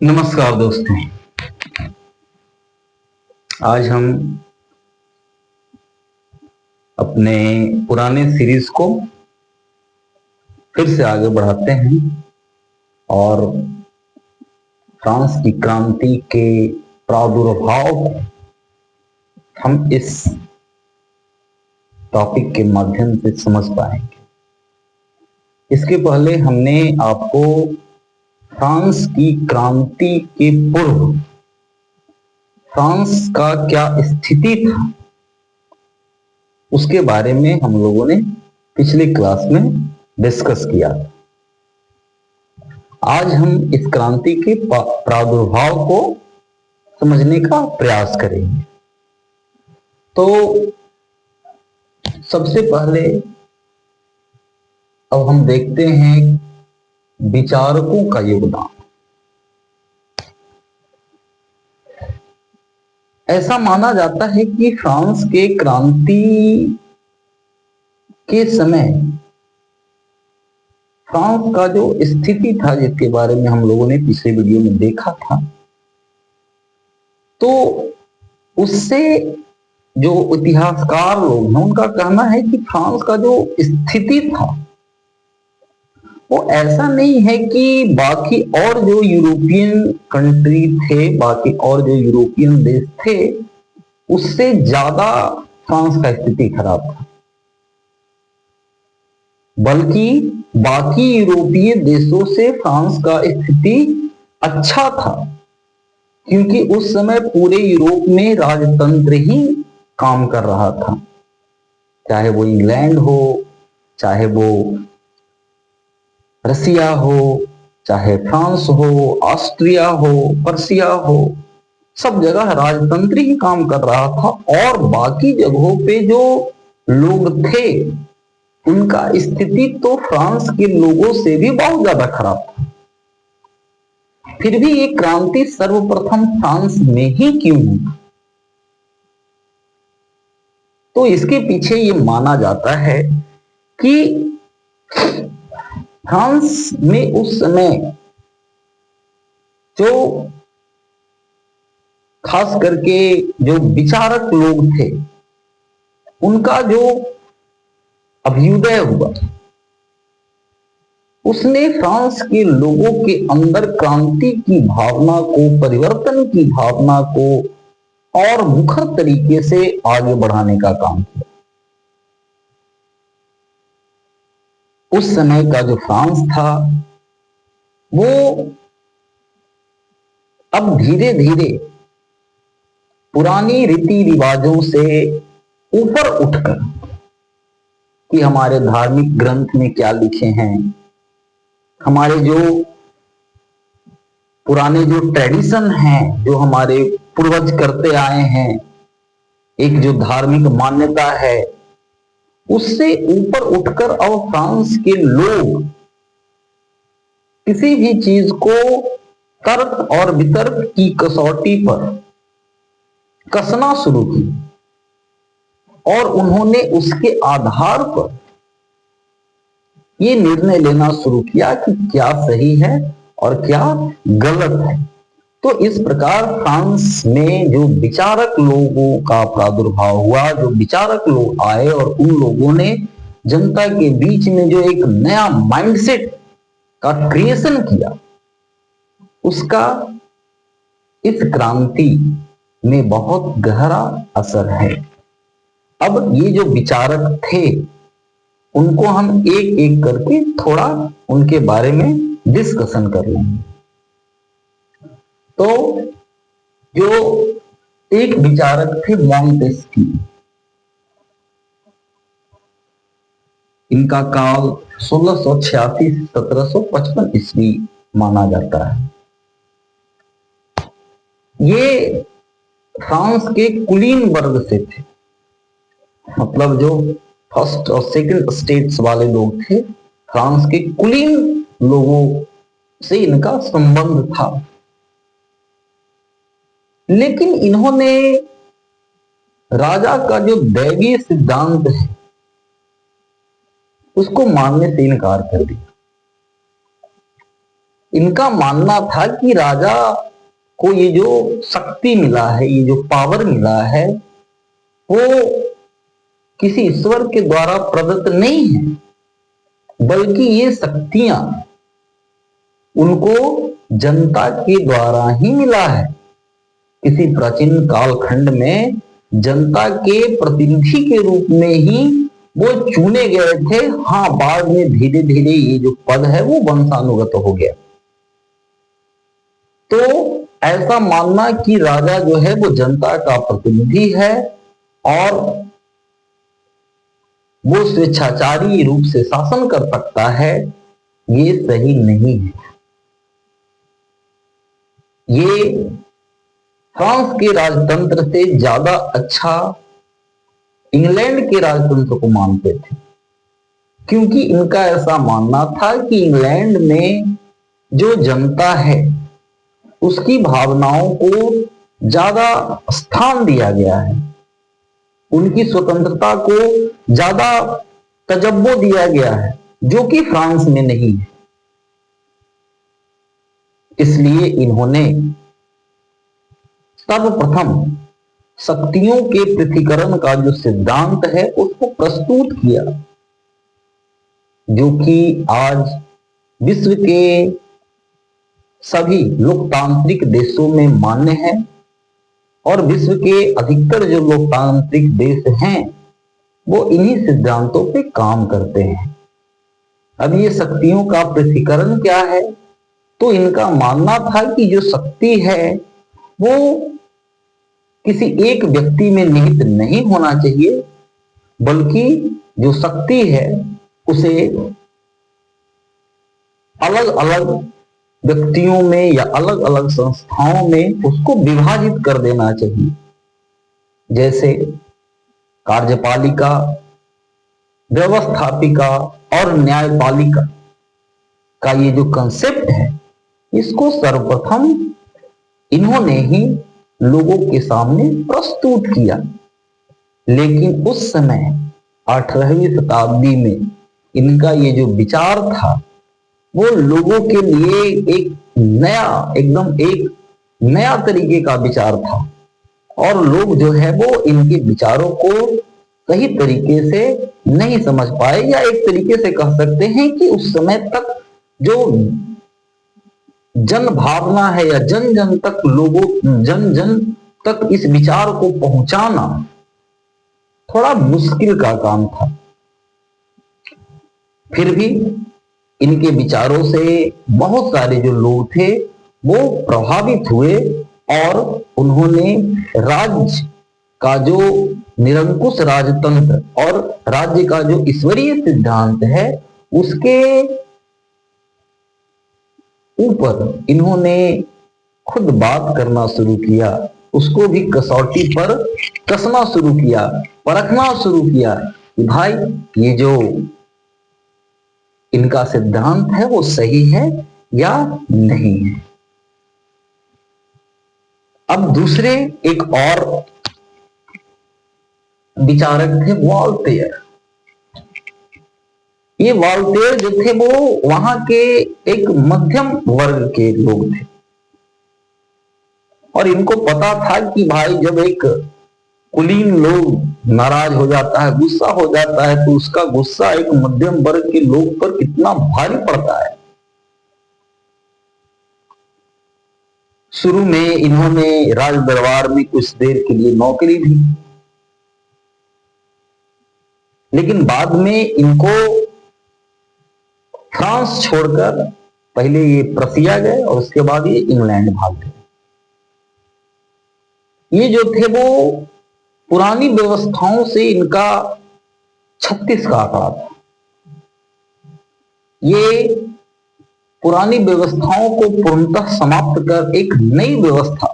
नमस्कार दोस्तों। आज हम अपने पुराने सीरीज को फिर से आगे बढ़ाते हैं और फ्रांस की क्रांति के प्रादुर्भाव को हम इस टॉपिक के माध्यम से समझ पाएंगे। इसके पहले हमने आपको फ्रांस की क्रांति के पूर्व फ्रांस का क्या स्थिति था उसके बारे में हम लोगों ने पिछली क्लास में डिस्कस किया। आज हम इस क्रांति के प्रादुर्भाव को समझने का प्रयास करेंगे। तो सबसे पहले अब हम देखते हैं विचारकों का योगदान। ऐसा माना जाता है कि फ्रांस के क्रांति के समय फ्रांस का जो स्थिति था, जिसके बारे में हम लोगों ने पिछले वीडियो में देखा था, तो उससे जो इतिहासकार लोग हैं उनका कहना है कि फ्रांस का जो स्थिति था वो ऐसा नहीं है कि बाकी और जो यूरोपियन कंट्री थे, बाकी और जो यूरोपियन देश थे, उससे ज्यादा फ्रांस का स्थिति खराब था, बल्कि बाकी यूरोपीय देशों से फ्रांस का स्थिति अच्छा था, क्योंकि उस समय पूरे यूरोप में राजतंत्र ही काम कर रहा था। चाहे वो इंग्लैंड हो, चाहे वो रसिया हो, चाहे फ्रांस हो, ऑस्ट्रिया हो, पर्सिया हो, सब जगह राजतंत्र ही काम कर रहा था। और बाकी जगहों पे जो लोग थे उनका स्थिति तो फ्रांस के लोगों से भी बहुत ज्यादा खराब था। फिर भी ये क्रांति सर्वप्रथम फ्रांस में ही क्यों हुई? तो इसके पीछे ये माना जाता है कि फ्रांस में उस समय जो खास करके जो विचारक लोग थे उनका जो अभ्युदय हुआ, उसने फ्रांस के लोगों के अंदर क्रांति की भावना को, परिवर्तन की भावना को और मुखर तरीके से आगे बढ़ाने का काम किया। उस समय का जो फ्रांस था वो अब धीरे धीरे पुरानी रीति रिवाजों से ऊपर उठकर कि हमारे धार्मिक ग्रंथ में क्या लिखे हैं, हमारे जो पुराने जो ट्रेडिशन हैं, जो हमारे पूर्वज करते आए हैं, एक जो धार्मिक मान्यता है, उससे ऊपर उठकर अब फ्रांस के लोग किसी भी चीज को तर्क और वितर्क की कसौटी पर कसना शुरू की और उन्होंने उसके आधार पर ये निर्णय लेना शुरू किया कि क्या सही है और क्या गलत है। तो इस प्रकार फ्रांस में जो विचारक लोगों का प्रादुर्भाव हुआ, जो विचारक लोग आए और उन लोगों ने जनता के बीच में जो एक नया माइंडसेट का क्रिएशन किया, उसका इस क्रांति में बहुत गहरा असर है। अब ये जो विचारक थे उनको हम एक एक करके थोड़ा उनके बारे में डिस्कशन कर लेंगे। तो जो एक विचारक थे मॉन्टेस्क्यू, इनका काल 1686 से 1755 ईस्वी माना जाता है। ये फ्रांस के कुलीन वर्ग से थे, मतलब जो फर्स्ट और सेकंड स्टेट्स वाले लोग थे, फ्रांस के कुलीन लोगों से इनका संबंध था। लेकिन इन्होंने राजा का जो दैवीय सिद्धांत है उसको मानने से इनकार कर दिया। इनका मानना था कि राजा को ये जो शक्ति मिला है, ये जो पावर मिला है, वो किसी ईश्वर के द्वारा प्रदत्त नहीं है, बल्कि ये शक्तियां उनको जनता के द्वारा ही मिला है। किसी प्राचीन कालखंड में जनता के प्रतिनिधि के रूप में ही वो चुने गए थे। हाँ, बाद में धीरे धीरे ये जो पद है वो वंशानुगत हो गया। तो ऐसा मानना कि राजा जो है वो जनता का प्रतिनिधि है और वो स्वेच्छाचारी रूप से शासन कर सकता है, ये सही नहीं है। ये फ्रांस के राजतंत्र से ज्यादा अच्छा इंग्लैंड के राजतंत्र को मानते थे, क्योंकि इनका ऐसा मानना था कि इंग्लैंड में जो जनता है उसकी भावनाओं को ज्यादा स्थान दिया गया है, उनकी स्वतंत्रता को ज्यादा तजब्बो दिया गया है, जो कि फ्रांस में नहीं है। इसलिए इन्होंने सर्वप्रथम शक्तियों के पृथ्वीकरण का जो सिद्धांत है उसको प्रस्तुत किया, जो कि आज विश्व के सभी लोकतांत्रिक देशों में मान्य है और विश्व के अधिकतर जो लोकतांत्रिक देश हैं वो इन्हीं सिद्धांतों पे काम करते हैं। अब ये शक्तियों का पृथ्वीकरण क्या है? तो इनका मानना था कि जो शक्ति है वो किसी एक व्यक्ति में निहित नहीं होना चाहिए, बल्कि जो शक्ति है उसे अलग अलग व्यक्तियों में या अलग अलग संस्थाओं में उसको विभाजित कर देना चाहिए। जैसे कार्यपालिका, व्यवस्थापिका और न्यायपालिका का ये जो कंसेप्ट है, इसको सर्वप्रथम इन्होंने ही लोगों के सामने प्रस्तुत किया। लेकिन उस समय 18वीं शताब्दी में इनका ये जो विचार था वो लोगों के लिए एक नया तरीके का विचार था और लोग जो है वो इनके विचारों को सही तरीके से नहीं समझ पाए, या एक तरीके से कह सकते हैं कि उस समय तक जो जन भावना है या जन जन तक इस विचार को पहुंचाना थोड़ा मुश्किल का काम था। फिर भी इनके विचारों से बहुत सारे जो लोग थे वो प्रभावित हुए और उन्होंने राज्य का जो निरंकुश राजतंत्र और राज्य का जो ईश्वरीय सिद्धांत है उसके ऊपर इन्होंने खुद बात करना शुरू किया, उसको भी कसौटी पर कसना शुरू किया, परखना शुरू किया कि भाई ये जो इनका सिद्धांत है वो सही है या नहीं है। अब दूसरे एक और विचारक थे वॉल्टेयर। ये वॉल्टेयर जो थे वो वहां के एक मध्यम वर्ग के लोग थे और इनको पता था कि भाई जब एक कुलीन लोग नाराज हो जाता है, गुस्सा हो जाता है, तो उसका गुस्सा एक मध्यम वर्ग के लोग पर कितना भारी पड़ता है। शुरू में इन्होंने राज दरबार में कुछ देर के लिए नौकरी भी, लेकिन बाद में इनको फ्रांस छोड़कर पहले ये प्रसिया गए और उसके बाद ये इंग्लैंड भाग गए। ये जो थे वो पुरानी व्यवस्थाओं से इनका 36 का आंकड़ा था। ये पुरानी व्यवस्थाओं को पूर्णतः समाप्त कर एक नई व्यवस्था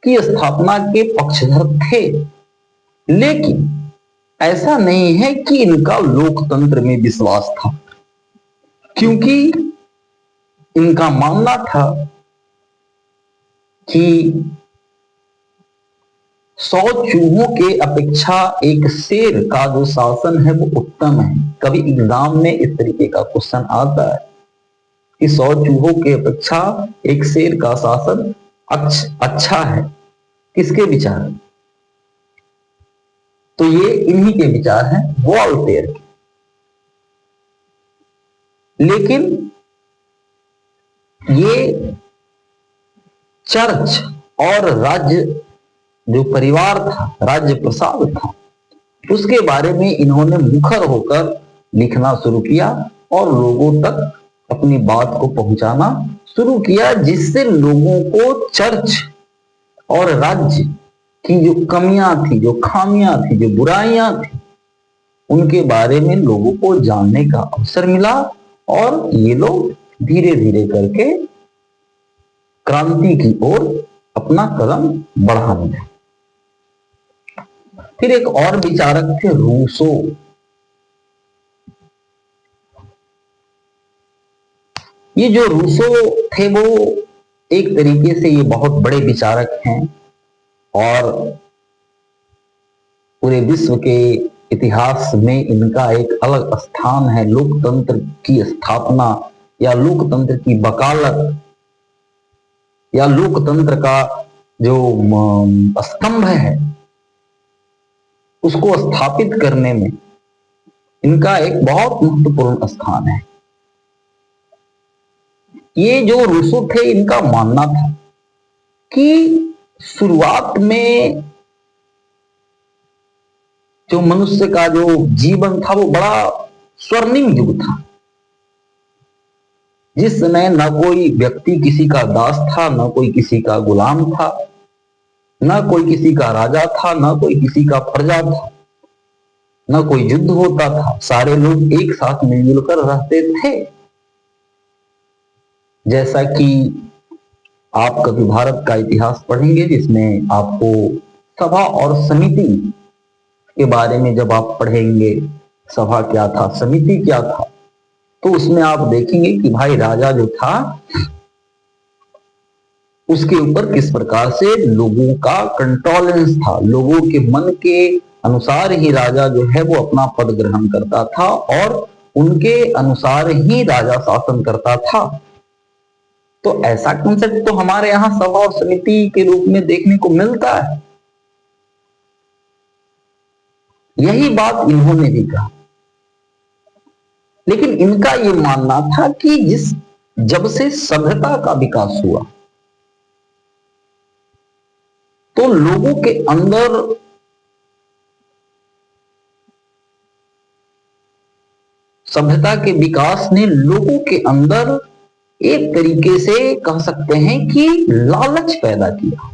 की स्थापना के पक्षधर थे, लेकिन ऐसा नहीं है कि इनका लोकतंत्र में विश्वास था, क्योंकि इनका मानना था कि 100 चूहों के अपेक्षा एक शेर का जो शासन है वो उत्तम है। कभी एग्जाम में इस तरीके का क्वेश्चन आता है कि 100 चूहों के अपेक्षा एक शेर का शासन अच्छा है, किसके विचार? तो ये इन्हीं के विचार हैं, वॉल्टेयर के। लेकिन ये चर्च और राज्य जो परिवार था, राज्य प्रसाद था, उसके बारे में इन्होंने मुखर होकर लिखना शुरू किया और लोगों तक अपनी बात को पहुंचाना शुरू किया, जिससे लोगों को चर्च और राज्य की जो कमियां थी, जो खामियां थी, जो बुराइयां थी, उनके बारे में लोगों को जानने का अवसर मिला और ये लोग धीरे धीरे करके क्रांति की ओर अपना कदम बढ़ाने लगे। फिर एक और विचारक थे, रूसो। ये जो रूसो थे वो एक तरीके से ये बहुत बड़े विचारक हैं और पूरे विश्व के इतिहास में इनका एक अलग स्थान है। लोकतंत्र की स्थापना या लोकतंत्र की वकालत या लोकतंत्र का जो स्तंभ है उसको स्थापित करने में इनका एक बहुत महत्वपूर्ण स्थान है। ये जो रूसो थे, इनका मानना था कि शुरुआत में जो मनुष्य का जो जीवन था वो बड़ा स्वर्णिम युग था, जिस समय न कोई व्यक्ति किसी का दास था, न कोई किसी का गुलाम था, न कोई किसी का राजा था, न कोई किसी का प्रजा था, न कोई युद्ध होता था। सारे लोग एक साथ मिलजुल कर रहते थे। जैसा कि आप कभी भारत का इतिहास पढ़ेंगे जिसमें आपको सभा और समिति के बारे में जब आप पढ़ेंगे, सभा क्या था, समिति क्या था, तो उसमें आप देखेंगे कि भाई राजा जो था उसके ऊपर किस प्रकार से लोगों का कंट्रोलेंस था। लोगों के मन के अनुसार ही राजा जो है वो अपना पद ग्रहण करता था और उनके अनुसार ही राजा शासन करता था। तो ऐसा कॉन्सेप्ट तो हमारे यहां सभा और समिति के रूप में देखने को मिलता है। यही बात इन्होंने भी कहा। लेकिन इनका यह मानना था कि जब से सभ्यता का विकास हुआ तो लोगों के अंदर सभ्यता के विकास ने लोगों के अंदर एक तरीके से कह सकते हैं कि लालच पैदा किया,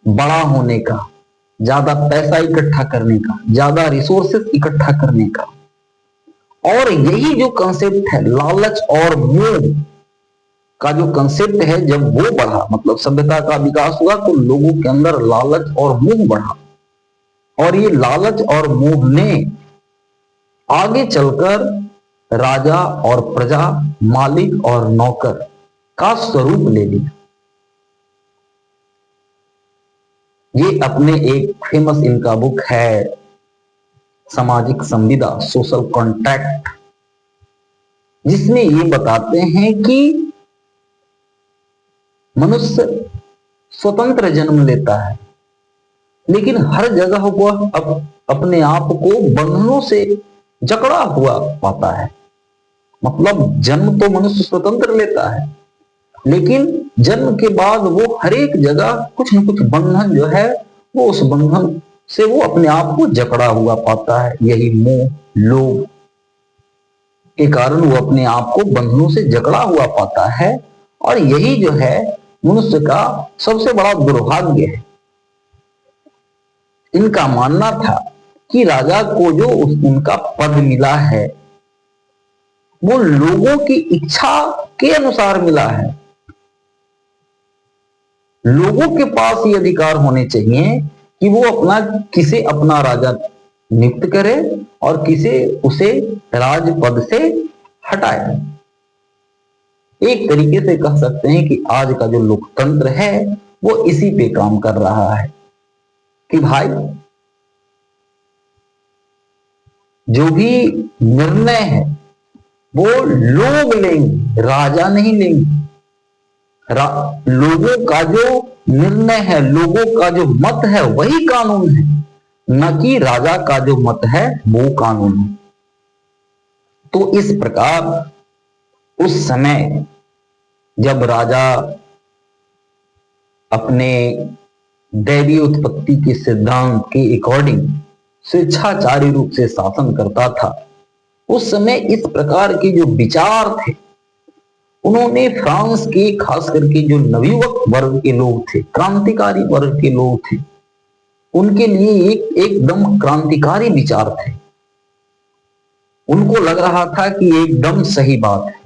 बड़ा होने का, ज्यादा पैसा इकट्ठा करने का, ज्यादा रिसोर्सेस इकट्ठा करने का। और यही जो कंसेप्ट है लालच और मोह का जो कंसेप्ट है, जब वो बढ़ा, मतलब सभ्यता का विकास हुआ तो लोगों के अंदर लालच और मोह बढ़ा और ये लालच और मोह ने आगे चलकर राजा और प्रजा, मालिक और नौकर का स्वरूप ले लिया। ये अपने एक फेमस इनका बुक है सामाजिक संविदा, सोशल कॉन्ट्रैक्ट, जिसमें ये बताते हैं कि मनुष्य स्वतंत्र जन्म लेता है लेकिन हर जगह वह अपने आप को बंधनों से जकड़ा हुआ पाता है। मतलब जन्म तो मनुष्य स्वतंत्र लेता है लेकिन जन्म के बाद वो हर एक जगह कुछ न कुछ बंधन जो है वो उस बंधन से वो अपने आप को जकड़ा हुआ पाता है। यही मोह, लोभ के कारण वो अपने आप को बंधनों से जकड़ा हुआ पाता है और यही जो है मनुष्य का सबसे बड़ा दुर्भाग्य है। इनका मानना था कि राजा को जो उनका पद मिला है वो लोगों की इच्छा के अनुसार मिला है। लोगों के पास ये अधिकार होने चाहिए कि वो किसे अपना राजा नियुक्त करे और किसे उसे राजपद से हटाए। एक तरीके से कह सकते हैं कि आज का जो लोकतंत्र है वो इसी पे काम कर रहा है कि भाई जो भी निर्णय है वो लोग लेंगे, राजा नहीं लेंगे। लोगों का जो निर्णय है, लोगों का जो मत है वही कानून है, न कि राजा का जो मत है वो कानून है। तो इस प्रकार उस समय जब राजा अपने दैवीय उत्पत्ति के सिद्धांत के अकॉर्डिंग स्वेच्छाचारी रूप से शासन करता था, उस समय इस प्रकार के जो विचार थे उन्होंने फ्रांस के खास करके जो नवयुवक वर्ग के लोग थे, क्रांतिकारी वर्ग के लोग थे, उनके लिए एकदम क्रांतिकारी विचार थे। उनको लग रहा था कि एकदम सही बात है,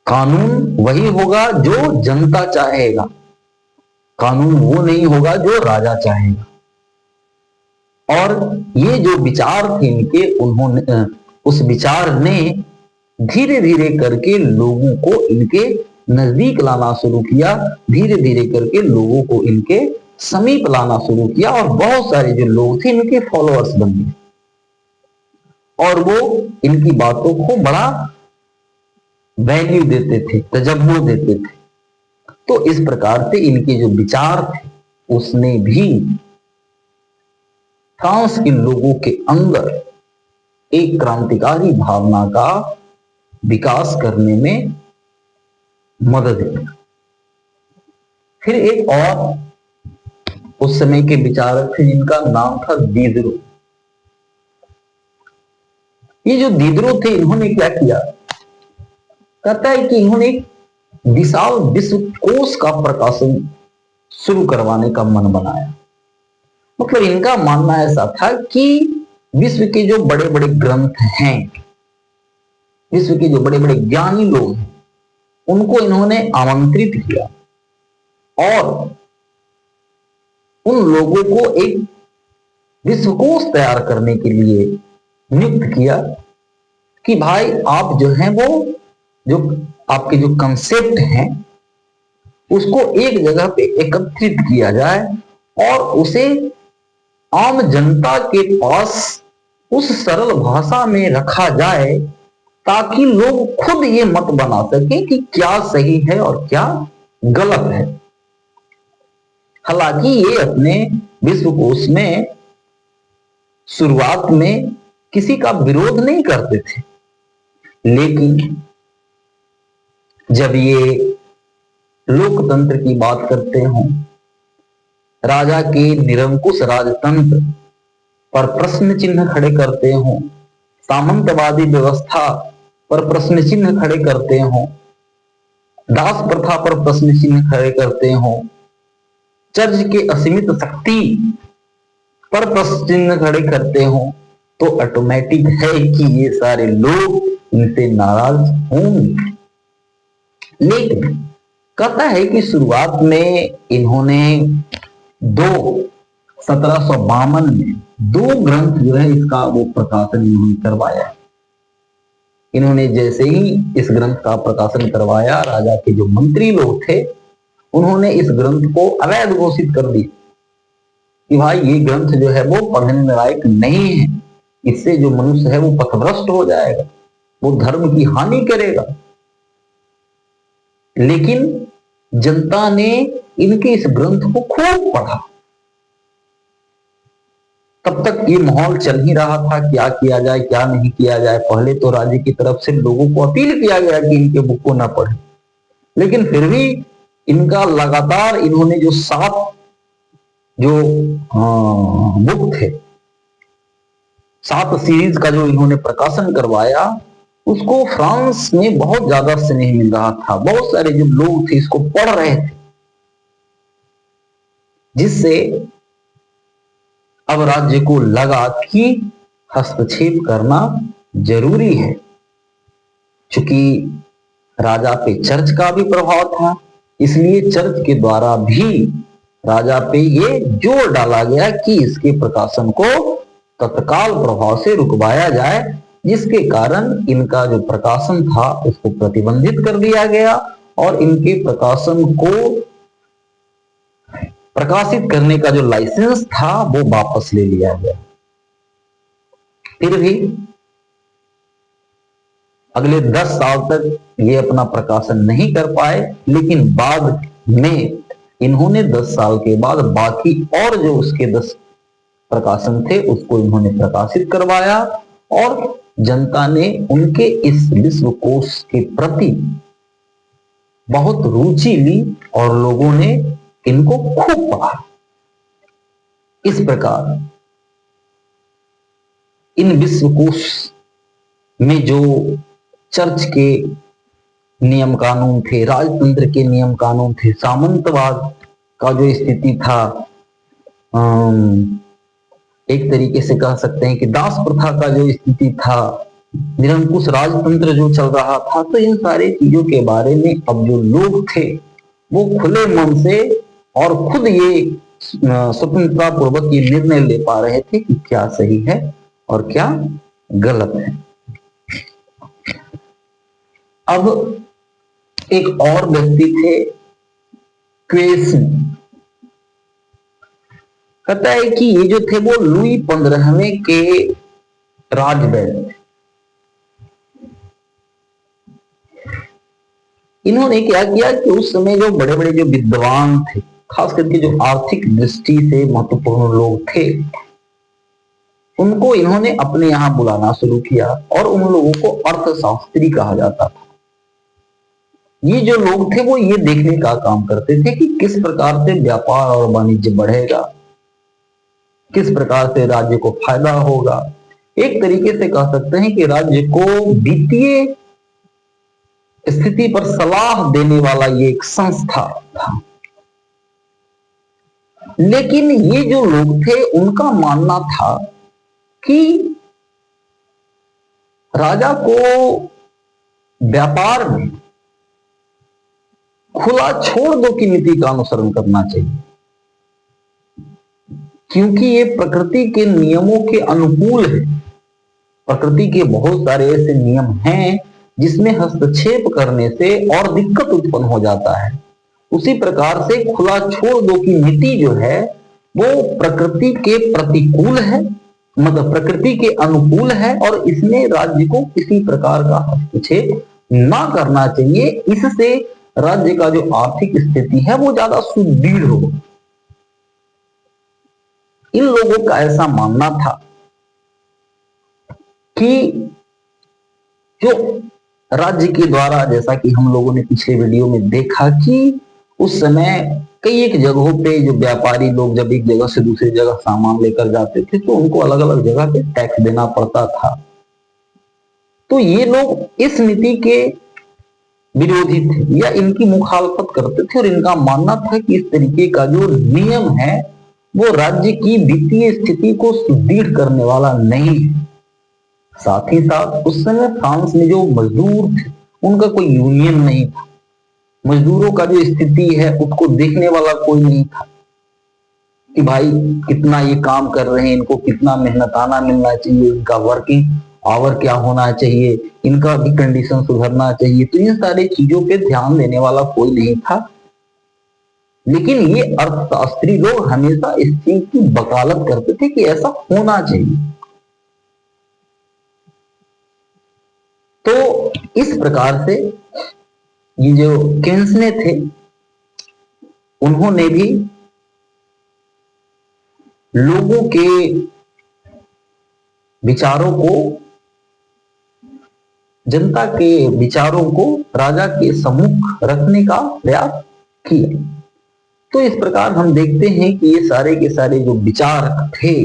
कानून वही होगा जो जनता चाहेगा, कानून वो नहीं होगा जो राजा चाहेगा। और ये जो विचार थे इनके, उन्होंने उस विचार ने धीरे धीरे करके लोगों को इनके नजदीक लाना शुरू किया, धीरे धीरे करके लोगों को इनके समीप लाना शुरू किया, और बहुत सारे जो लोग थे इनके फॉलोअर्स बन गए और वो इनकी बातों को बड़ा वैल्यू देते थे, तजव्वुर देते थे। तो इस प्रकार से इनके जो विचार थे उसने भी फ्रांस के लोगों के अंदर एक क्रांतिकारी भावना का विकास करने में मदद की। फिर एक और उस समय के विचारक थे जिनका नाम था दीदरो। ये जो दीदरो थे इन्होंने क्या किया, कहता है कि इन्होंने एक विशाल विश्वकोश का प्रकाशन शुरू करवाने का मन बनाया। मतलब इनका मानना ऐसा था कि विश्व के जो बड़े बड़े ग्रंथ हैं, विश्व के जो बड़े बड़े ज्ञानी लोग हैं, उनको इन्होंने आमंत्रित किया और उन लोगों को एक विश्वकोश तैयार करने के लिए नियुक्त किया कि भाई आप जो हैं वो जो आपके जो कंसेप्ट हैं उसको एक जगह पे एकत्रित किया जाए और उसे आम जनता के पास उस सरल भाषा में रखा जाए ताकि लोग खुद ये मत बना सके कि क्या सही है और क्या गलत है। हालांकि ये अपने विश्वकोश में शुरुआत में किसी का विरोध नहीं करते थे, लेकिन जब ये लोकतंत्र की बात करते हों, राजा के निरंकुश राजतंत्र पर प्रश्न चिन्ह खड़े करते हों, सामंतवादी व्यवस्था पर प्रश्न चिन्ह खड़े करते हों, दास प्रथा पर प्रश्न चिन्ह खड़े करते हों, चर्च के असीमित शक्ति पर प्रश्न चिन्ह खड़े करते हों, तो ऑटोमेटिक है कि ये सारे लोग इनसे नाराज होंगे। लेकिन कहता है कि शुरुआत में इन्होंने 1752 में 2 ग्रंथ जो है इसका वो प्रकाशन इन्होंने करवाया। इन्होंने जैसे ही इस ग्रंथ का प्रकाशन करवाया, राजा के जो मंत्री लोग थे उन्होंने इस ग्रंथ को अवैध घोषित कर दिया कि भाई ये ग्रंथ जो है वो पढ़ने लायक नहीं है, इससे जो मनुष्य है वो पथभ्रष्ट हो जाएगा, वो धर्म की हानि करेगा। लेकिन जनता ने इनके इस ग्रंथ को खूब पढ़ा। तब तक ये माहौल चल ही रहा था, क्या किया जाए क्या नहीं किया जाए। पहले तो राज्य की तरफ से लोगों को अपील किया गया कि इनके बुक को ना पढ़े, लेकिन फिर भी इनका लगातार इन्होंने जो 7 जो बुक थे, 7 सीरीज का जो इन्होंने प्रकाशन करवाया, उसको फ्रांस में बहुत ज्यादा स्नेह मिल रहा था। बहुत सारे जो लोग थे इसको पढ़ रहे थे, जिससे अब राज्य को लगा कि हस्तक्षेप करना जरूरी है। चूंकि राजा पे चर्च का भी प्रभाव था, इसलिए चर्च के द्वारा भी राजा पे ये जोर डाला गया कि इसके प्रकाशन को तत्काल प्रभाव से रुकवाया जाए, जिसके कारण इनका जो प्रकाशन था उसको प्रतिबंधित कर दिया गया और इनके प्रकाशन को प्रकाशित करने का जो लाइसेंस था वो वापस ले लिया गया। फिर भी अगले 10 साल तक ये अपना प्रकाशन नहीं कर पाए, लेकिन बाद में इन्होंने 10 साल के बाद बाकी और जो उसके 10 प्रकाशन थे उसको इन्होंने प्रकाशित करवाया, और जनता ने उनके इस विश्वकोश के प्रति बहुत रुचि ली और लोगों ने इनको खूब पढ़ा। इस प्रकार इन विश्वकोश में जो चर्च के नियम कानून थे, राजतंत्र के नियम कानून थे, सामंतवाद का जो स्थिति था, एक तरीके से कह सकते हैं कि दास प्रथा का जो स्थिति था, निरंकुश राजतंत्र जो चल रहा था, तो इन सारे चीजों के बारे में अब जो लोग थे वो खुले मन से और खुद ये स्वतंत्रता पूर्वक ये निर्णय ले पा रहे थे कि क्या सही है और क्या गलत है। अब एक और व्यक्ति थे, क्वेसन, कहता है कि ये जो थे वो लुई 15वें के राजवैद। इन्होंने क्या किया कि उस समय जो बड़े बड़े जो विद्वान थे, खास करके जो आर्थिक दृष्टि से महत्वपूर्ण लोग थे, उनको इन्होंने अपने यहां बुलाना शुरू किया, और उन लोगों को अर्थशास्त्री कहा जाता था। ये जो लोग थे वो ये देखने का काम करते थे कि किस प्रकार से व्यापार और वाणिज्य बढ़ेगा, किस प्रकार से राज्य को फायदा होगा। एक तरीके से कह सकते हैं कि राज्य को वित्तीय स्थिति पर सलाह देने वाला ये एक संस्था था। लेकिन ये जो लोग थे उनका मानना था कि राजा को व्यापार में खुला छोड़ दो की नीति का अनुसरण करना चाहिए, क्योंकि ये प्रकृति के नियमों के अनुकूल है। प्रकृति के बहुत सारे ऐसे नियम हैं जिसमें हस्तक्षेप करने से और दिक्कत उत्पन्न हो जाता है। उसी प्रकार से खुला छोड़ दो की नीति जो है वो प्रकृति के प्रतिकूल है, मतलब प्रकृति के अनुकूल है, और इसमें राज्य को किसी प्रकार का हस्तक्षेप ना करना चाहिए। इससे राज्य का जो आर्थिक स्थिति है वो ज्यादा सुदृढ़ हो। इन लोगों का ऐसा मानना था कि जो राज्य के द्वारा, जैसा कि हम लोगों ने पिछले वीडियो में देखा कि उस समय कई एक जगहों पे जो व्यापारी लोग जब एक जगह से दूसरी जगह सामान लेकर जाते थे तो उनको अलग अलग जगह पे टैक्स देना पड़ता था। तो ये लोग इस नीति के विरोधी थे या इनकी मुखालफत करते थे, और इनका मानना था कि इस तरीके का जो नियम है वो राज्य की वित्तीय स्थिति को सुदृढ़ करने वाला नहीं है। साथ ही साथ उस समय फ्रांस में जो मजदूर थे उनका कोई यूनियन नहीं था। मजदूरों का जो स्थिति है उसको देखने वाला कोई नहीं था कि भाई कितना ये काम कर रहे हैं, इनको कितना मेहनताना मिलना चाहिए, इनका वर्किंग आवर क्या होना चाहिए, इनका भी कंडीशन सुधरना चाहिए। तो इन सारी चीजों पे ध्यान देने वाला कोई नहीं था। लेकिन ये अर्थशास्त्री लोग हमेशा इस चीज की वकालत करते थे कि ऐसा होना चाहिए। तो इस प्रकार से ये जो केन्सने थे उन्होंने भी लोगों के विचारों को, जनता के विचारों को राजा के सम्मुख रखने का प्रयास किया। तो इस प्रकार हम देखते हैं कि ये सारे के सारे जो विचारक थे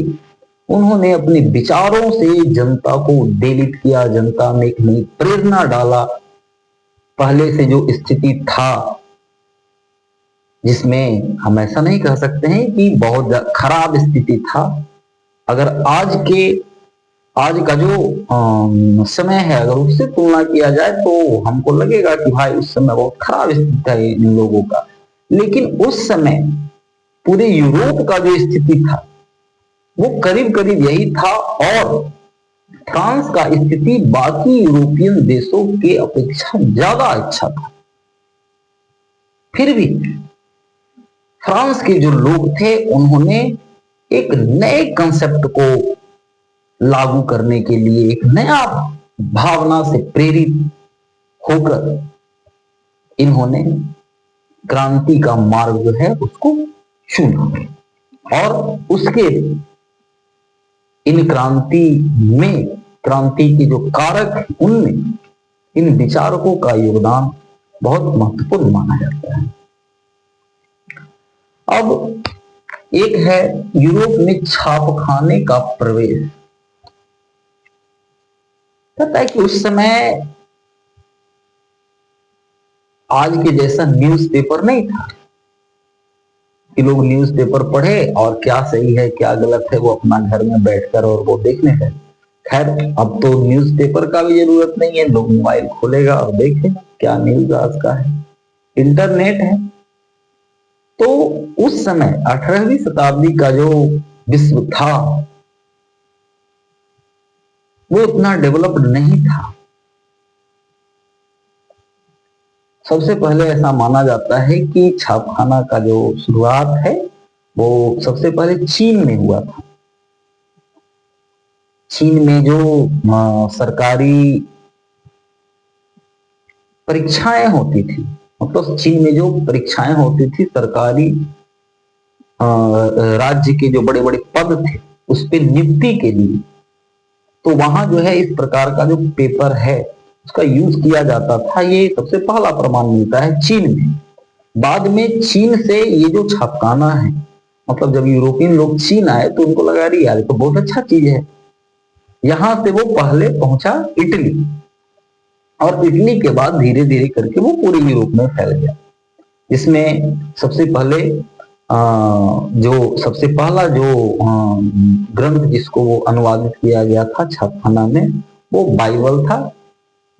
उन्होंने अपने विचारों से जनता को उद्वेलित किया, जनता में एक नई प्रेरणा डाला। पहले से जो स्थिति था जिसमें हम ऐसा नहीं कह सकते हैं कि बहुत खराब स्थिति था। अगर आज का जो समय है अगर उससे तुलना किया जाए तो हमको लगेगा कि भाई उस समय बहुत खराब स्थिति था इन लोगों का। लेकिन उस समय पूरे यूरोप का जो स्थिति था वो करीब करीब यही था, और फ्रांस का स्थिति बाकी यूरोपियन देशों के अपेक्षा ज्यादा अच्छा था। फिर भी फ्रांस के जो लोग थे उन्होंने एक नए कंसेप्ट को लागू करने के लिए एक नया भावना से प्रेरित होकर इन्होंने क्रांति का मार्ग जो है उसको चुना और उसके इन क्रांति में क्रांति के जो कारक हैं उनमें इन विचारकों का योगदान बहुत महत्वपूर्ण माना जाता है। अब एक है यूरोप में छापखाने का प्रवेश। कहता है कि उस समय आज के जैसा न्यूज़पेपर नहीं था कि लोग न्यूज़पेपर पढ़े और क्या सही है क्या गलत है वो अपना घर में बैठकर और वो देखने लगे। खैर अब तो न्यूज़पेपर का भी जरूरत नहीं है, लोग मोबाइल खोलेगा और देखेगा क्या न्यूज आज का है, इंटरनेट है। तो उस समय 18वीं शताब्दी का जो विश्व था वो उतना डेवलप्ड नहीं था। सबसे पहले ऐसा माना जाता है कि छापखाना का जो शुरुआत है वो सबसे पहले चीन में हुआ था। चीन में जो सरकारी परीक्षाएं होती थी, मतलब चीन में जो परीक्षाएं होती थी सरकारी राज्य के जो बड़े बड़े पद थे उस पे नियुक्ति के लिए, तो वहां जो है इस प्रकार का जो पेपर है उसका यूज किया जाता था। ये सबसे पहला प्रमाण मिलता है चीन में। बाद में चीन से ये जो छापखाना है, मतलब जब यूरोपियन लोग चीन आए तो उनको लगा रही यार तो बहुत अच्छा चीज है। यहां से वो पहले पहुंचा इटली और इटली के बाद धीरे धीरे करके वो पूरे यूरोप में फैल गया, जिसमें सबसे पहले सबसे पहला जो ग्रंथ जिसको वो अनुवादित किया गया था छापखाना में वो बाइबल था,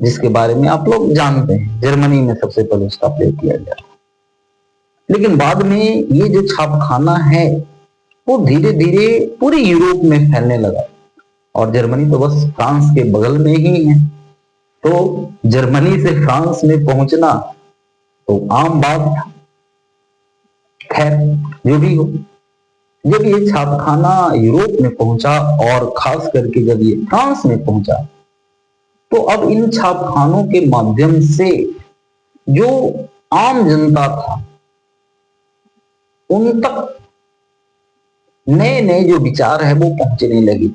जिसके बारे में आप लोग जानते हैं। जर्मनी में सबसे पहले उसका प्रयोग किया गया। लेकिन बाद में ये जो छापखाना है वो धीरे धीरे पूरे यूरोप में फैलने लगा और जर्मनी तो बस फ्रांस के बगल में ही है, तो जर्मनी से फ्रांस में पहुंचना तो आम बात था। खैर जो भी हो, जब ये छापखाना यूरोप में पहुंचा और खास करके जब ये फ्रांस में पहुंचा तो अब इन छापखानों के माध्यम से जो आम जनता था उन तक नए नए जो विचार है वो पहुंचने लगे।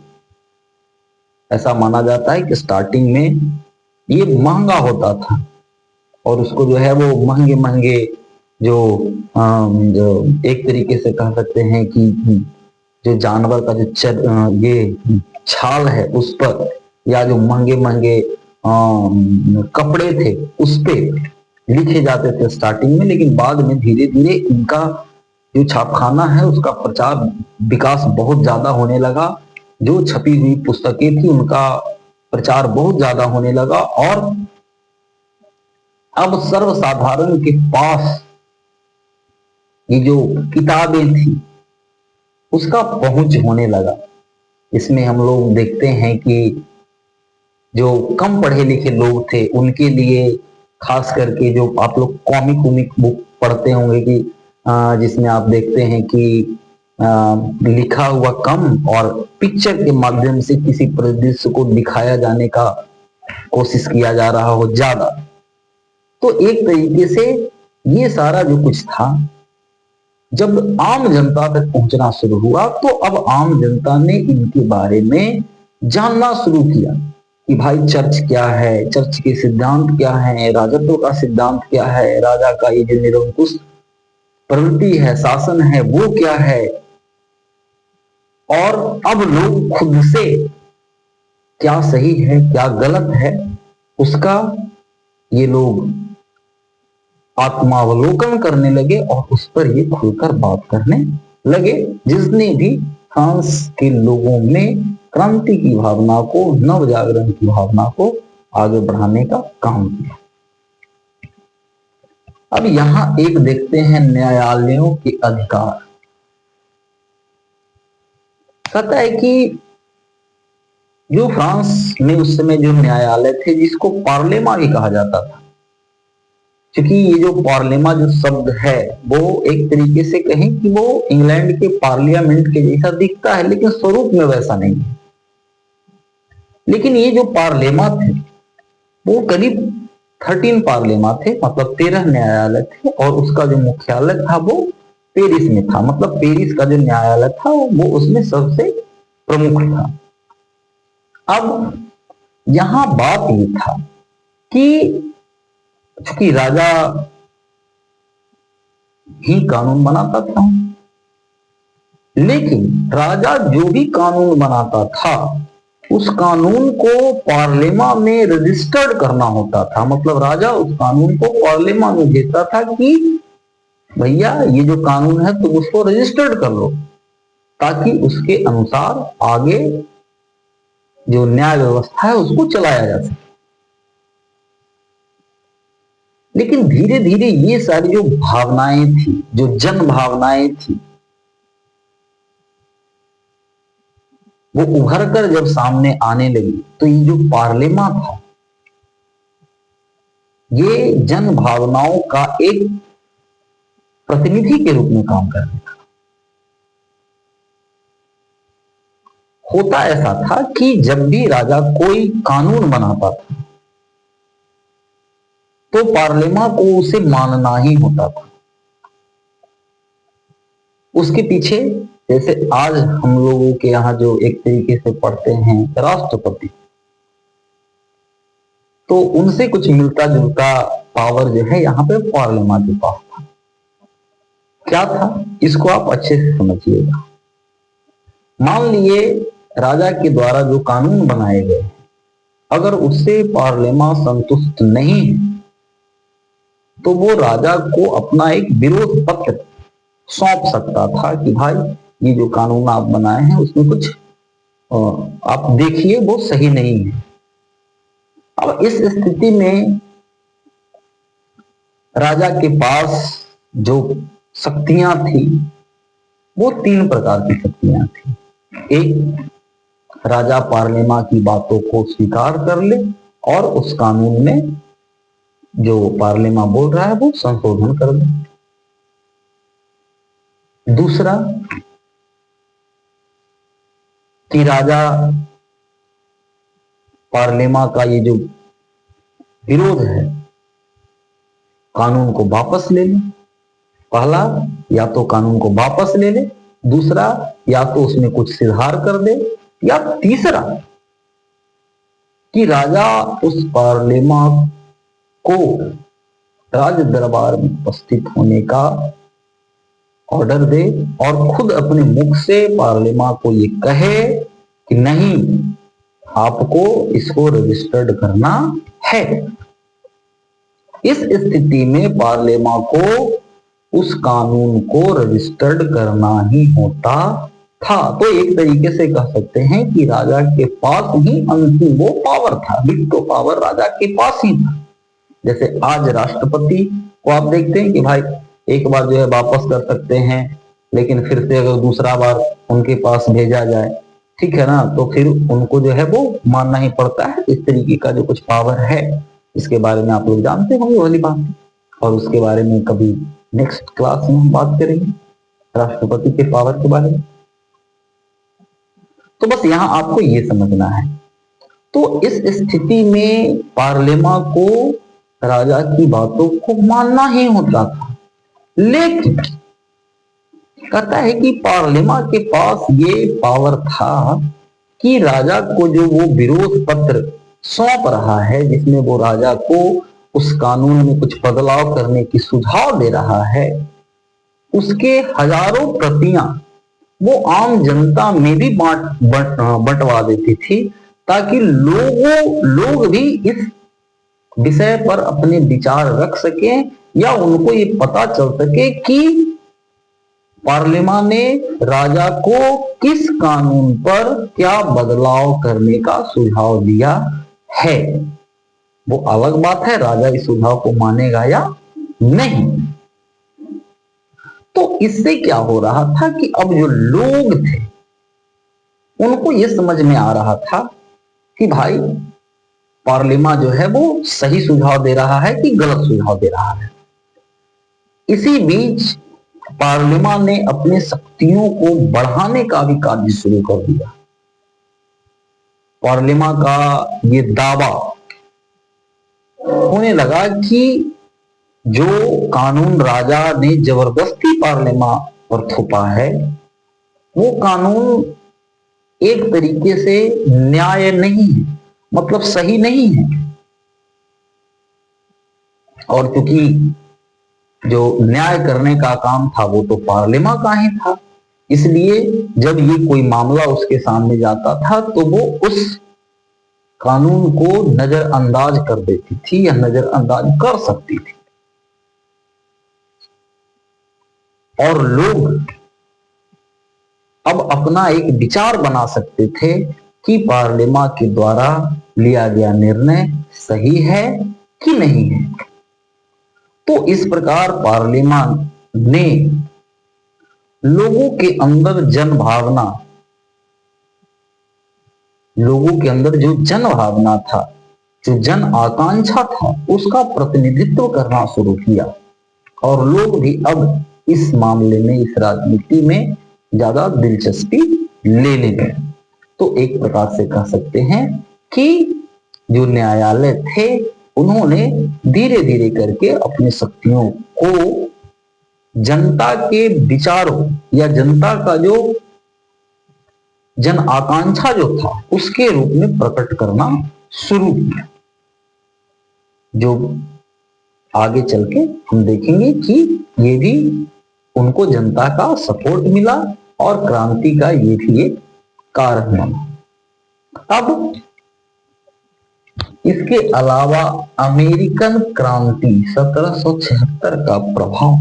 ऐसा माना जाता है कि स्टार्टिंग में ये महंगा होता था और उसको जो है वो महंगे महंगे जो एक तरीके से कह सकते हैं कि जो जानवर का जो ये छाल है उस पर या जो महंगे महंगे कपड़े थे उस पे लिखे जाते थे स्टार्टिंग में। लेकिन बाद में धीरे धीरे इनका जो छापखाना है उसका प्रचार विकास बहुत ज्यादा होने लगा। जो छपी हुई पुस्तकें थी उनका प्रचार बहुत ज्यादा होने लगा और अब सर्वसाधारण के पास ये जो किताबें थी उसका पहुंच होने लगा। इसमें हम लोग देखते हैं कि जो कम पढ़े लिखे लोग थे उनके लिए खास करके जो आप लोग कॉमिक बुक पढ़ते होंगे कि जिसमें आप देखते हैं कि लिखा हुआ कम और पिक्चर के माध्यम से किसी परिदृश्य को दिखाया जाने का कोशिश किया जा रहा हो ज्यादा। तो एक तरीके से ये सारा जो कुछ था जब आम जनता तक पहुंचना शुरू हुआ तो अब आम जनता ने इनके बारे में जानना शुरू किया कि भाई चर्च क्या है, चर्च के सिद्धांत क्या है, राजत्व का सिद्धांत क्या है, राजा का ये जो निरंकुश प्रवृत्ति है, शासन है, वो क्या है। और अब लोग खुद से क्या सही है क्या गलत है उसका ये लोग आत्मावलोकन करने लगे और उस पर ये खुलकर बात करने लगे, जिसने भी फ्रांस के लोगों में क्रांति की भावना को, नव जागरण की भावना को आगे बढ़ाने का काम किया। अब यहां एक देखते हैं न्यायालयों के अधिकार। कहता है कि जो फ्रांस में उस समय जो न्यायालय थे जिसको पार्लेमा भी कहा जाता था, क्योंकि ये जो पार्लेमा जो शब्द है वो एक तरीके से कहें कि वो इंग्लैंड के पार्लियामेंट के जैसा दिखता है लेकिन स्वरूप में वैसा नहीं है। लेकिन ये जो पार्लेमा थे वो करीब 13 पार्लेमा थे, मतलब 13 न्यायालय थे, और उसका जो मुख्यालय था वो पेरिस में था। मतलब पेरिस का जो न्यायालय था वो उसमें सबसे प्रमुख था। अब यहां बात ये था कि चूंकि राजा ही कानून बनाता था, लेकिन राजा जो भी कानून बनाता था उस कानून को पार्लियामेंट में रजिस्टर्ड करना होता था। मतलब राजा उस कानून को पार्लियामेंट में भेजता था कि भैया ये जो कानून है तुम उसको रजिस्टर्ड कर लो, ताकि उसके अनुसार आगे जो न्याय व्यवस्था है उसको चलाया जा सके। लेकिन धीरे धीरे ये सारी जो भावनाएं थी, जो जन भावनाएं थी, वो उभर कर जब सामने आने लगी तो ये जो पार्लियामेंट था ये जन भावनाओं का एक प्रतिनिधि के रूप में काम कर रहा था। होता ऐसा था कि जब भी राजा कोई कानून बनाता था तो पार्लियामेंट को उसे मानना ही होता था। उसके पीछे जैसे आज हम लोगों के यहाँ जो एक तरीके से पढ़ते हैं राष्ट्रपति, तो उनसे कुछ मिलता जुलता पावर जो है यहाँ पे पार्लियामेंट के पास था। क्या था, इसको आप अच्छे से समझिएगा। मान लिए राजा के द्वारा जो कानून बनाए गए, अगर उससे पार्लियामेंट संतुष्ट नहीं है तो वो राजा को अपना एक विरोध पत्र सौंप सकता था कि भाई ये जो कानून आप बनाए हैं उसमें कुछ आप देखिए वो सही नहीं है। अब इस स्थिति में राजा के पास जो शक्तियां थी वो 3 प्रकार की शक्तियां थी। एक, राजा पार्लियामेंट की बातों को स्वीकार कर ले और उस कानून में जो पार्लियामेंट बोल रहा है वो संशोधन कर दे। दूसरा, कि राजा पार्लियामेंट का ये जो विरोध है कानून को वापस ले ले। पहला, या तो कानून को वापस ले ले, दूसरा या तो उसमें कुछ सुधार कर दे, या तीसरा कि राजा उस पार्लियामेंट को राज दरबार में उपस्थित होने का ऑर्डर दे और खुद अपने मुख से पार्लियामेंट को ये कहे कि नहीं, आपको इसको रजिस्टर्ड करना है। इस स्थिति में पार्लियामेंट को उस कानून को रजिस्टर्ड करना ही होता था। तो एक तरीके से कह सकते हैं कि राजा के पास ही अंतिम वो पावर था, विटो पावर राजा के पास ही था। जैसे आज राष्ट्रपति को आप देखते हैं कि भाई एक बार जो है वापस कर सकते हैं, लेकिन फिर से अगर दूसरा बार उनके पास भेजा जाए, ठीक है ना, तो फिर उनको जो है वो मानना ही पड़ता है। इस तरीके का जो कुछ पावर है इसके बारे में आप लोग जानते होंगे वाली बात, और उसके बारे में कभी नेक्स्ट क्लास में हम बात करेंगे राष्ट्रपति के पावर के बारे में। तो बस यहां आपको ये समझना है। तो इस स्थिति में पार्लियामेंट को राजा की बातों को मानना ही होता था। लेकिन कहता है कि पार्लियामेंट के पास ये पावर था कि राजा को जो वो विरोध पत्र सौंप रहा है, जिसमें वो राजा को उस कानून में कुछ बदलाव करने की सुझाव दे रहा है, उसके हजारों प्रतियां वो आम जनता में भी बंटवा देती थी, ताकि लोग भी इस विषय पर अपने विचार रख सके, या उनको ये पता चल सके कि पार्लियामेंट ने राजा को किस कानून पर क्या बदलाव करने का सुझाव दिया है। वो अलग बात है राजा इस सुझाव को मानेगा या नहीं। तो इससे क्या हो रहा था कि अब जो लोग थे उनको ये समझ में आ रहा था कि भाई पार्लियामेंट जो है वो सही सुझाव दे रहा है कि गलत सुझाव दे रहा है। इसी बीच पार्लियामेंट ने अपने शक्तियों को बढ़ाने का भी कार्य शुरू कर दिया। पार्लिमा का ये दावा होने लगा कि जो कानून राजा ने जबरदस्ती पार्लिमा पर थोपा है वो कानून एक तरीके से न्याय नहीं है, मतलब सही नहीं है। और क्योंकि जो न्याय करने का काम था वो तो पार्लिमा का ही था, इसलिए जब ये कोई मामला उसके सामने जाता था तो वो उस कानून को नजरअंदाज कर देती थी या नजरअंदाज कर सकती थी। और लोग अब अपना एक विचार बना सकते थे कि पार्लिमा के द्वारा लिया गया निर्णय सही है कि नहीं है। तो इस प्रकार पार्लिमा ने लोगों के अंदर जन भावना, लोगों के अंदर जो जन भावना था, जो जन आकांक्षा था, उसका प्रतिनिधित्व करना शुरू किया। और लोग भी अब इस मामले में, इस राजनीति में ज्यादा दिलचस्पी लेने लगे। तो एक प्रकार से कह सकते हैं कि जो न्यायालय थे उन्होंने धीरे धीरे करके अपनी शक्तियों को जनता के विचारों या जनता का जो जन आकांक्षा जो था उसके रूप में प्रकट करना शुरू किया। जो आगे चल के हम देखेंगे कि ये भी उनको जनता का सपोर्ट मिला और क्रांति का ये भी एक कारण बना। अब इसके अलावा अमेरिकन क्रांति 1776 का प्रभाव।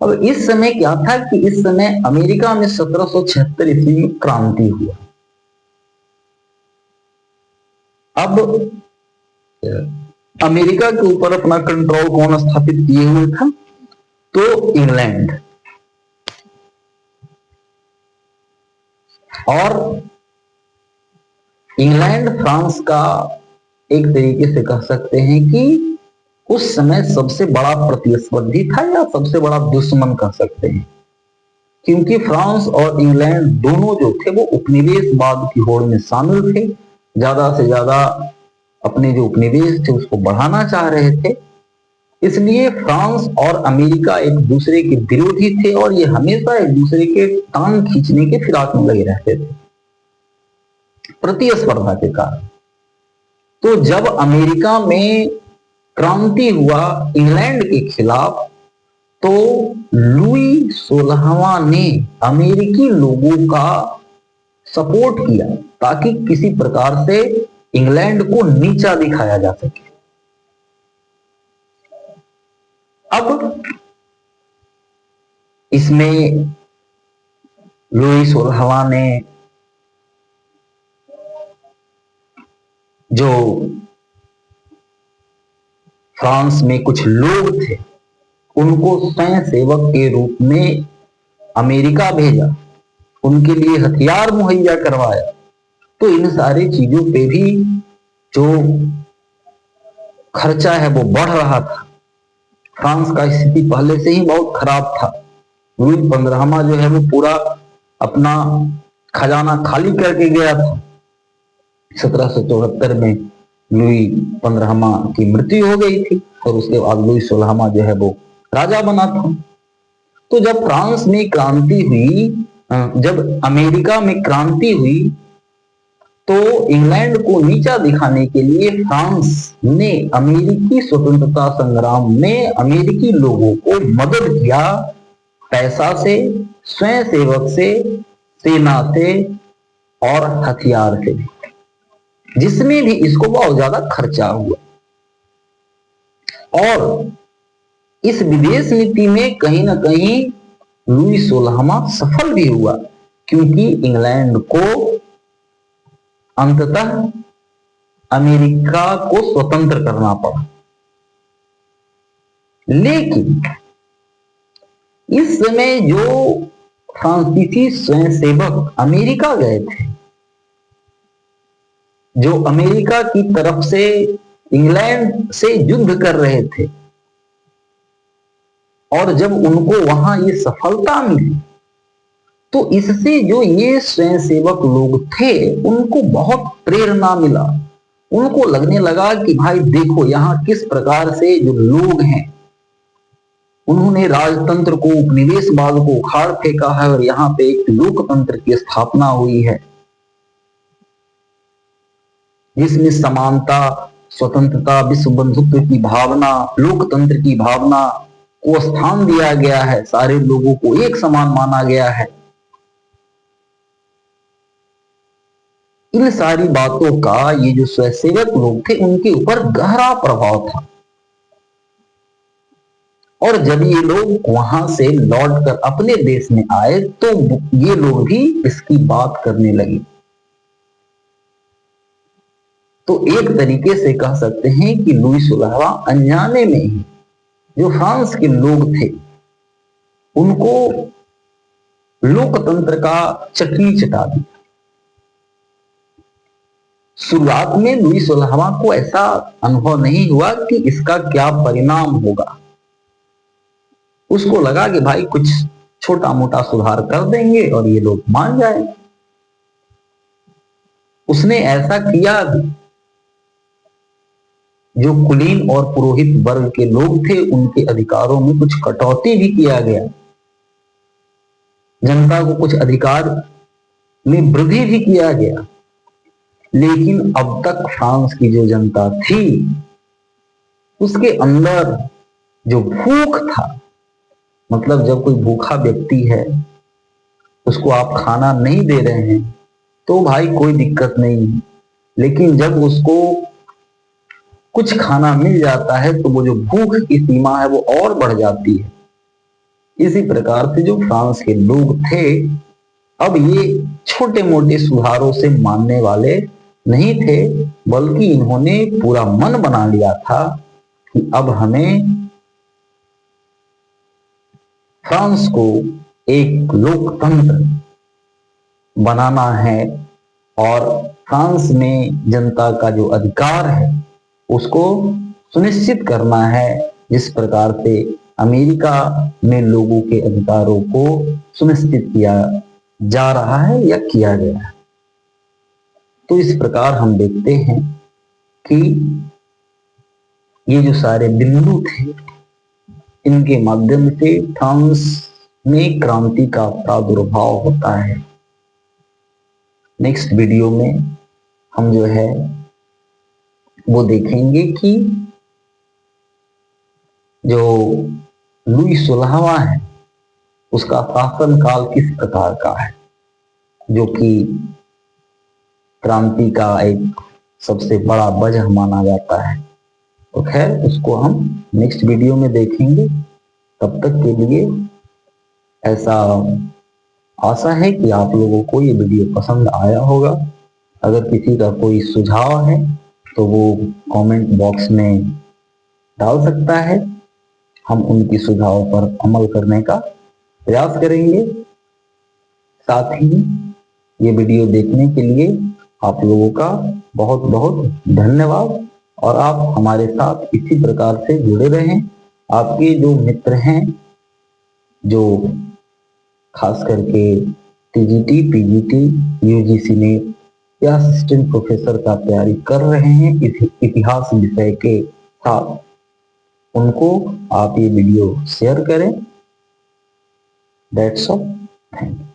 अब इस समय क्या था कि इस समय अमेरिका में 1776 ईस्वी में क्रांति हुआ। अब अमेरिका के ऊपर अपना कंट्रोल कौन स्थापित किए हुए था? तो इंग्लैंड। और इंग्लैंड फ्रांस का एक तरीके से कह सकते हैं कि उस समय सबसे बड़ा प्रतिस्पर्धी था या सबसे बड़ा दुश्मन कह सकते हैं, क्योंकि फ्रांस और इंग्लैंड दोनों जो थे वो उपनिवेशवाद की होड़ में शामिल थे, ज्यादा से ज्यादा अपने जो उपनिवेश थे उसको बढ़ाना चाह रहे थे। इसलिए फ्रांस और अमेरिका एक दूसरे के विरोधी थे और ये हमेशा एक दूसरे के टांग खींचने के फिराक में लगे रहते थे प्रतिस्पर्धा के कारण। तो जब अमेरिका में क्रांति हुआ इंग्लैंड के खिलाफ, तो लुई 16वां ने अमेरिकी लोगों का सपोर्ट किया ताकि किसी प्रकार से इंग्लैंड को नीचा दिखाया जा सके। अब इसमें लुई 16वां ने जो फ्रांस में कुछ लोग थे उनको स्वयं सेवक के रूप में अमेरिका भेजा, उनके लिए हथियार मुहैया करवाया। तो इन सारी चीजों पे भी जो खर्चा है वो बढ़ रहा था। फ्रांस का स्थिति पहले से ही बहुत खराब था। लुई 15वां जो है वो पूरा अपना खजाना खाली करके गया था। 1774 में लुई 15वां की मृत्यु हो गई थी और उसके बाद लुई 16वां जो है वो राजा बना था। तो जब फ्रांस में क्रांति हुई, जब अमेरिका में क्रांति हुई, तो इंग्लैंड को नीचा दिखाने के लिए फ्रांस ने अमेरिकी स्वतंत्रता संग्राम में अमेरिकी लोगों को मदद किया, पैसा से, स्वयं सेवक से, सेना से और हथियार से, जिसमें भी इसको बहुत ज्यादा खर्चा हुआ। और इस विदेश नीति में कहीं ना कहीं लुई 16वां सफल भी हुआ, क्योंकि इंग्लैंड को अंततः अमेरिका को स्वतंत्र करना पड़ा। लेकिन इस समय जो फ्रांसीसी स्वयंसेवक अमेरिका गए थे, जो अमेरिका की तरफ से इंग्लैंड से युद्ध कर रहे थे, और जब उनको वहां ये सफलता मिली तो इससे जो ये स्वयंसेवक लोग थे उनको बहुत प्रेरणा मिला। उनको लगने लगा कि भाई देखो यहाँ किस प्रकार से जो लोग हैं उन्होंने राजतंत्र को, उपनिवेशवाद को उखाड़ फेंका है और यहाँ पे एक लोकतंत्र की स्थापना हुई है जिसमें समानता, स्वतंत्रता, विश्व बंधुत्व की भावना, लोकतंत्र की भावना को स्थान दिया गया है, सारे लोगों को एक समान माना गया है। इन सारी बातों का ये जो स्वयंसेवक लोग थे उनके ऊपर गहरा प्रभाव था। और जब ये लोग वहां से लौटकर अपने देश में आए तो ये लोग भी इसकी बात करने लगे। तो एक तरीके से कह सकते हैं कि लुई 16वां अनजाने में ही जो फ्रांस के लोग थे उनको लोकतंत्र का चटनी चटा दी। शुरुआत में लुई 16वां को ऐसा अनुभव नहीं हुआ कि इसका क्या परिणाम होगा। उसको लगा कि भाई कुछ छोटा मोटा सुधार कर देंगे और ये लोग मान जाए। उसने ऐसा किया भी। जो कुलीन और पुरोहित वर्ग के लोग थे उनके अधिकारों में कुछ कटौती भी किया गया। जनता को कुछ अधिकार में वृद्धि भी किया गया। लेकिन अब तक फ्रांस की जो जनता थी उसके अंदर जो भूख था, मतलब जब कोई भूखा व्यक्ति है उसको आप खाना नहीं दे रहे हैं तो भाई कोई दिक्कत नहीं है, लेकिन जब उसको कुछ खाना मिल जाता है तो वो जो भूख की सीमा है वो और बढ़ जाती है। इसी प्रकार से जो फ्रांस के लोग थे अब ये छोटे मोटे सुधारों से मानने वाले नहीं थे, बल्कि इन्होंने पूरा मन बना लिया था कि अब हमें फ्रांस को एक लोकतंत्र बनाना है और फ्रांस में जनता का जो अधिकार है उसको सुनिश्चित करना है, जिस प्रकार से अमेरिका में लोगों के अधिकारों को सुनिश्चित किया जा रहा है या किया गया है। तो इस प्रकार हम देखते हैं कि ये जो सारे बिंदु थे इनके माध्यम से फ्रांस में क्रांति का प्रादुर्भाव होता है। नेक्स्ट वीडियो में हम जो है वो देखेंगे कि जो लुई 16वां है उसका शासन काल किस प्रकार का है, जो कि क्रांति का एक सबसे बड़ा वजह माना जाता है। तो खैर उसको हम नेक्स्ट वीडियो में देखेंगे। तब तक के लिए ऐसा आशा है कि आप लोगों को ये वीडियो पसंद आया होगा। अगर किसी का कोई सुझाव है तो वो कमेंट बॉक्स में डाल सकता है, हम उनकी सुझाव पर अमल करने का प्रयास करेंगे। साथ ही ये वीडियो देखने के लिए आप लोगों का बहुत बहुत धन्यवाद और आप हमारे साथ इसी प्रकार से जुड़े रहें। आपके जो मित्र हैं जो खास करके टीजीटी, पीजीटी, यूजीसी में या असिस्टेंट प्रोफेसर का तैयारी कर रहे हैं इतिहास विषय के साथ, उनको आप ये वीडियो शेयर करें। That's all. Thank you.